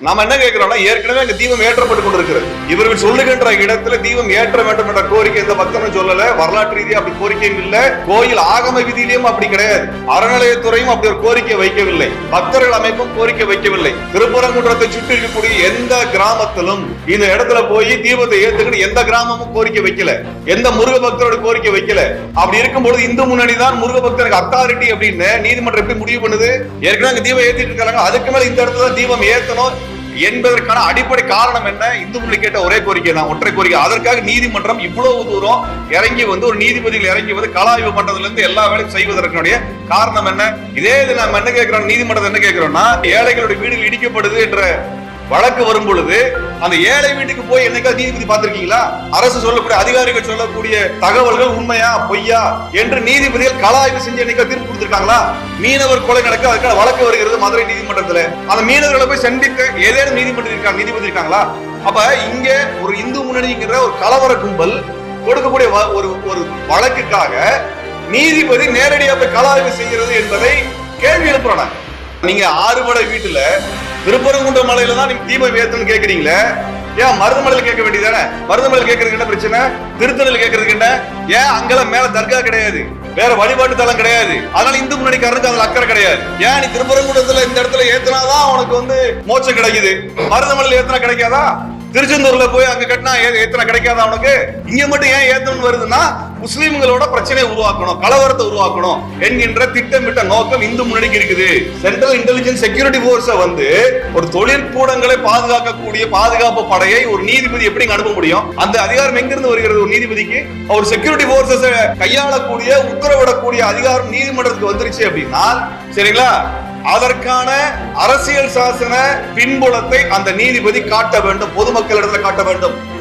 நாம என்ன கேட்கிறோம்னா, ஏற்கனவே அங்க தீபம் ஏற்றப்பட்டு கொண்டிருக்கிறது. இவர்கள் சொல்லுகின்ற இடத்துல தீபம் ஏற்ற வேண்டும் என்ற கோரிக்கை இந்த பக்தனும் சொல்லல, வரலாற்று ரீதியா அப்படி கோரிக்கையும் இல்ல, கோயில் ஆகம விதியிலையும் அப்படி கிடையாது, அறநிலையத்துறையும் அப்படி ஒரு கோரிக்கை வைக்கவில்லை, பக்தர்கள் அமைப்பும் கோரிக்கை வைக்கவில்லை. திருப்பரங்குன்றத்தை சுற்றி இருக்கக்கூடிய எந்த கிராமத்திலும் இந்த இடத்துல போய் தீபத்தை ஏத்துக்கிட்டு எந்த கிராமமும் கோரிக்கை வைக்கல, எந்த முருக பக்தரோட கோரிக்கை வைக்கல. அப்படி இருக்கும்போது இந்து முன்னணி தான் முருக பக்தருக்கு அத்தாரிட்டி அப்படின்னு நீதிமன்றம் எப்படி முடிவு பண்ணுது? ஏற்கனவே தீபம் ஏத்திட்டு இருக்காங்க, அதுக்கு மேல இந்த இடத்துல தீபம் ஏத்தணும் என்பதற்கான அடிப்படை காரணம் என்ன? இந்து முன்னணி கேட்ட ஒரே கோரிக்கை தான், ஒற்றை கோரிக்கை. அதற்காக நீதிமன்றம் இவ்வளவு தூரம் இறங்கி வந்து ஒரு நீதிபதிகள் இறங்கி வந்து கலாய்வு பண்றதுல இருந்து எல்லா வேலையும் செய்வதற்குடைய காரணம் என்ன? இதே இது நம்ம என்ன கேட்கிறோம், நீதிமன்றம் என்ன கேட்கிறோம்னா, ஏழைகளுடைய வீடுகள் இடிக்கப்படுது என்ற வழக்கு வரும் பொழுது அந்த ஏழை வீட்டுக்கு போய் என்னைக்கா நீதிபதி பார்த்திருக்கீங்களா? அரசு சொல்லக்கூடிய அதிகாரிகள் சொல்லக்கூடிய தகவல்கள் உண்மையா பொய்யா என்று நீதிபதிகள் கலாய்வு செஞ்சு என்னைக்கா தீர்ப்பு கொடுத்திருக்காங்களா? மீனவர் கொலை நடக்க அதுக்கான வழக்கு வருகிறது மதுரை நீதிமன்றத்துல, அந்த மீனவர்களை போய் சந்திக்க ஏதேனும் நீதிபதி இருக்காங்களா? அப்ப இங்க ஒரு இந்து முன்னணிங்கிற ஒரு கலவர கும்பல் கொடுக்கக்கூடிய ஒரு வழக்குக்காக நீதிபதி நேரடியாக போய் கலாய்வு செய்கிறது என்பதை கேள்வி எழுப்புறாங்க. நீங்க ஆறுபடை வீட்டுல திருப்பரங்குன்ற மலையில தான் நீங்க தீபம் ஏத்தணும்னு கேக்குறீங்களே, ஏன் மருதமலையில கேட்க வேண்டியதானே? மருதமலையில கேட்கறதுக்கு என்ன பிரச்சனை? திருத்தணில கேட்கறதுக்கு என்ன? ஏன் அங்கெல்லாம் மேல தர்கா கிடையாது, வேற வழிபாட்டு தலம் கிடையாது, அதனால இந்து முன்னணிக்காரனுக்கு அதுல அக்கறை கிடையாது. ஏன் நீ திருப்பரங்குன்றத்துல இந்த இடத்துல ஏத்தினாதான் உனக்கு வந்து மோட்சம் கிடைக்குது, மருதமலையில ஏத்தினா கிடைக்காதா? திருச்செந்தூர்ல போய் அங்க கட்டினா ஏத்தனை கிடைக்காதா உனக்கு? இங்க மட்டும் ஏன் ஏத்தணும் வருதுன்னா, முஸ்லிம்களோட பிரச்சனையை உருவாக்கணும், கலவரத்தை உருவாக்கணும் என்கின்ற திட்டமிட்ட நோக்கம் இந்து முன்னணிக்கு இருக்குது. சென்ட்ரல் இன்டெலிஜென்ஸ் செக்யூரிட்டி போர்ஸை வந்து ஒரு தொழிற்கூடங்களை பாதுகாக்கக்கூடிய பாதுகாப்பு படையை ஒரு நீதிபதி எப்படி அனுப்ப முடியும்? அந்த அதிகாரம் எங்கிருந்து வருகிறது ஒரு நீதிபதிக்கு? ஒரு செக்யூரிட்டி போர்ஸஸ் கையாளக்கூடிய உத்தரவிடக்கூடிய அதிகாரம் நீதிமன்றத்துக்கு வந்துருச்சு அப்படின்னா, சரிங்களா, அதற்கான அரசியல் சாசன பின்புலத்தை அந்த நீதிபதி காட்ட வேண்டும், பொதுமக்களிடத்தில் காட்ட வேண்டும்.